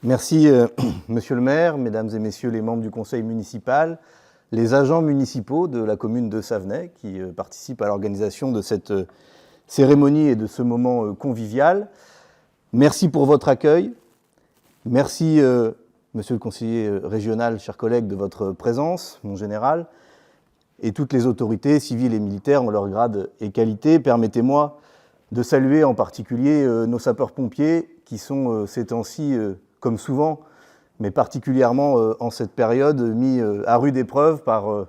Merci, Monsieur le maire, mesdames et messieurs les membres du conseil municipal, les agents municipaux de la commune de Savenay qui participent à l'organisation de cette cérémonie et de ce moment convivial. Merci pour votre accueil. Merci, Monsieur le conseiller régional, chers collègues, de votre présence, mon général, et toutes les autorités civiles et militaires en leur grade et qualité. Permettez-moi de saluer en particulier nos sapeurs-pompiers qui sont ces temps-ci, comme souvent, mais particulièrement en cette période, mis à rude épreuve par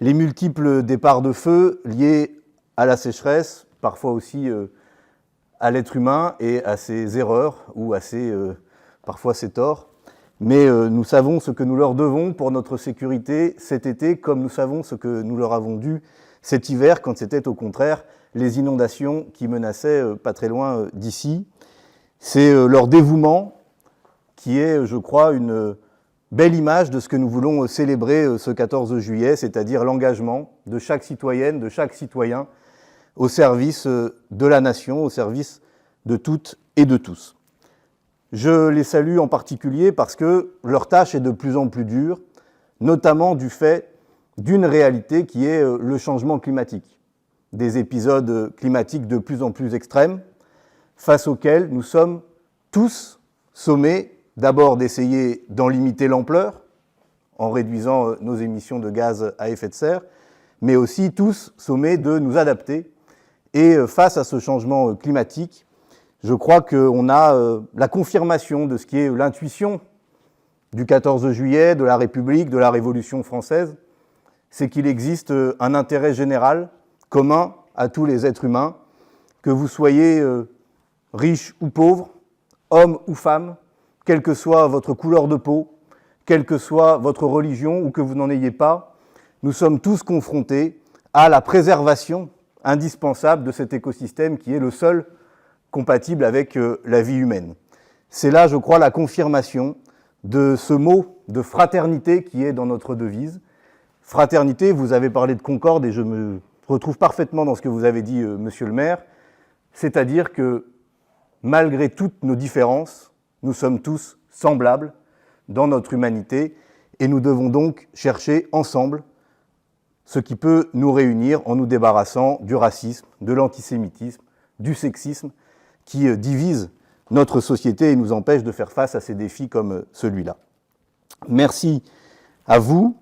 les multiples départs de feu liés à la sécheresse, parfois aussi à l'être humain et à ses erreurs ou à parfois ses torts. Mais nous savons ce que nous leur devons pour notre sécurité cet été, comme nous savons ce que nous leur avons dû cet hiver, quand c'était au contraire les inondations qui menaçaient pas très loin d'ici. C'est leur dévouement qui est, je crois, une belle image de ce que nous voulons célébrer ce 14 juillet, c'est-à-dire l'engagement de chaque citoyenne, de chaque citoyen au service de la nation, au service de toutes et de tous. Je les salue en particulier parce que leur tâche est de plus en plus dure, notamment du fait d'une réalité qui est le changement climatique, des épisodes climatiques de plus en plus extrêmes, face auxquels nous sommes tous sommés d'abord d'essayer d'en limiter l'ampleur, en réduisant nos émissions de gaz à effet de serre, mais aussi tous sommés de nous adapter. Et face à ce changement climatique, je crois qu'on a la confirmation de ce qui est l'intuition du 14 juillet, de la République, de la Révolution française, c'est qu'il existe un intérêt général commun à tous les êtres humains, que vous soyez riches ou pauvres, hommes ou femmes, quelle que soit votre couleur de peau, quelle que soit votre religion ou que vous n'en ayez pas, nous sommes tous confrontés à la préservation indispensable de cet écosystème qui est le seul compatible avec la vie humaine. C'est là, je crois, la confirmation de ce mot de fraternité qui est dans notre devise. Fraternité, vous avez parlé de concorde et je me retrouve parfaitement dans ce que vous avez dit, monsieur le maire, c'est-à-dire que malgré toutes nos différences, nous sommes tous semblables dans notre humanité et nous devons donc chercher ensemble ce qui peut nous réunir en nous débarrassant du racisme, de l'antisémitisme, du sexisme qui divisent notre société et nous empêchent de faire face à ces défis comme celui-là. Merci à vous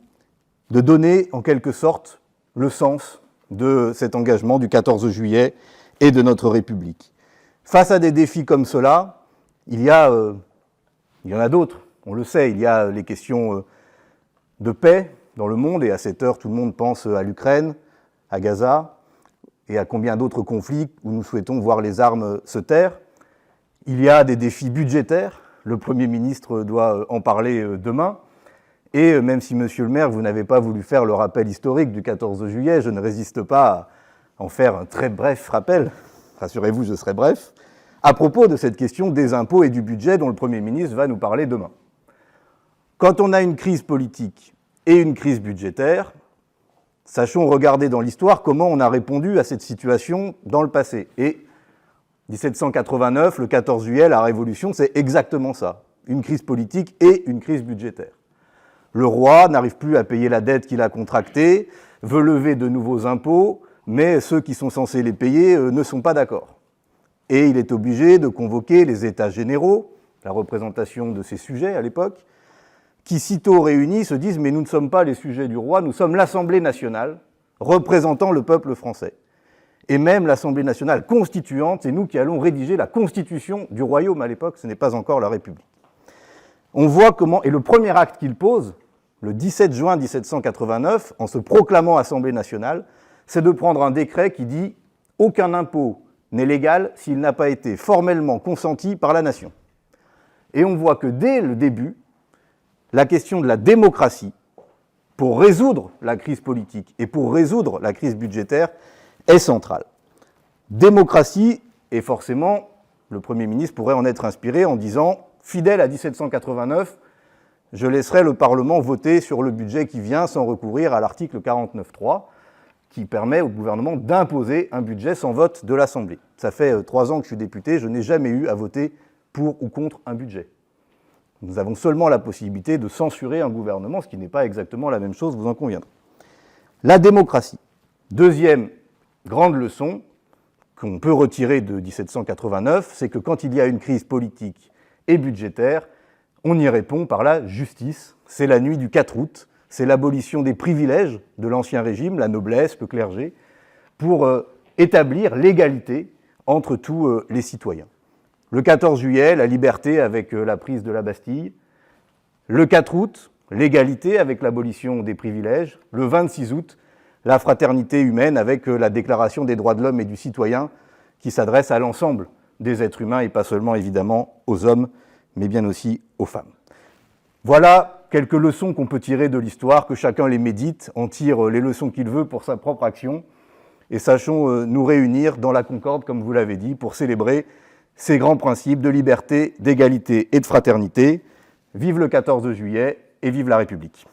de donner en quelque sorte le sens de cet engagement du 14 juillet et de notre République. Face à des défis comme cela, il y en a d'autres, on le sait, il y a les questions de paix dans le monde, et à cette heure, tout le monde pense à l'Ukraine, à Gaza, et à combien d'autres conflits où nous souhaitons voir les armes se taire. Il y a des défis budgétaires, le Premier ministre doit en parler demain, et même si, monsieur le maire, vous n'avez pas voulu faire le rappel historique du 14 juillet, je ne résiste pas à en faire un très bref rappel, rassurez-vous, je serai bref, à propos de cette question des impôts et du budget dont le Premier ministre va nous parler demain. Quand on a une crise politique et une crise budgétaire, sachons regarder dans l'histoire comment on a répondu à cette situation dans le passé. Et 1789, le 14 juillet, la Révolution, c'est exactement ça, une crise politique et une crise budgétaire. Le roi n'arrive plus à payer la dette qu'il a contractée, veut lever de nouveaux impôts, mais ceux qui sont censés les payer ne sont pas d'accord. Et il est obligé de convoquer les États généraux, la représentation de ces sujets à l'époque, qui, sitôt réunis, se disent « mais nous ne sommes pas les sujets du roi, nous sommes l'Assemblée nationale, représentant le peuple français. Et même l'Assemblée nationale constituante, c'est nous qui allons rédiger la constitution du royaume à l'époque, ce n'est pas encore la République. » On voit comment, et le premier acte qu'il pose, le 17 juin 1789, en se proclamant Assemblée nationale, c'est de prendre un décret qui dit « aucun impôt n'est légal s'il n'a pas été formellement consenti par la nation. » Et on voit que dès le début, la question de la démocratie, pour résoudre la crise politique et pour résoudre la crise budgétaire, est centrale. Démocratie, et forcément, le Premier ministre pourrait en être inspiré en disant, fidèle à 1789, je laisserai le Parlement voter sur le budget qui vient sans recourir à l'article 49.3, qui permet au gouvernement d'imposer un budget sans vote de l'Assemblée. Ça fait 3 ans que je suis député, je n'ai jamais eu à voter pour ou contre un budget. Nous avons seulement la possibilité de censurer un gouvernement, ce qui n'est pas exactement la même chose, vous en conviendrez. La démocratie. Deuxième grande leçon qu'on peut retirer de 1789, c'est que quand il y a une crise politique et budgétaire, on y répond par la justice. C'est la nuit du 4 août, c'est l'abolition des privilèges de l'Ancien Régime, la noblesse, le clergé, pour établir l'égalité entre tous les citoyens. Le 14 juillet, la liberté avec la prise de la Bastille. Le 4 août, l'égalité avec l'abolition des privilèges. Le 26 août, la fraternité humaine avec la Déclaration des droits de l'homme et du citoyen qui s'adresse à l'ensemble des êtres humains et pas seulement évidemment aux hommes, mais bien aussi aux femmes. Voilà quelques leçons qu'on peut tirer de l'histoire, que chacun les médite, en tire les leçons qu'il veut pour sa propre action, et sachons nous réunir dans la concorde, comme vous l'avez dit, pour célébrer ces grands principes de liberté, d'égalité et de fraternité. Vive le 14 juillet et vive la République.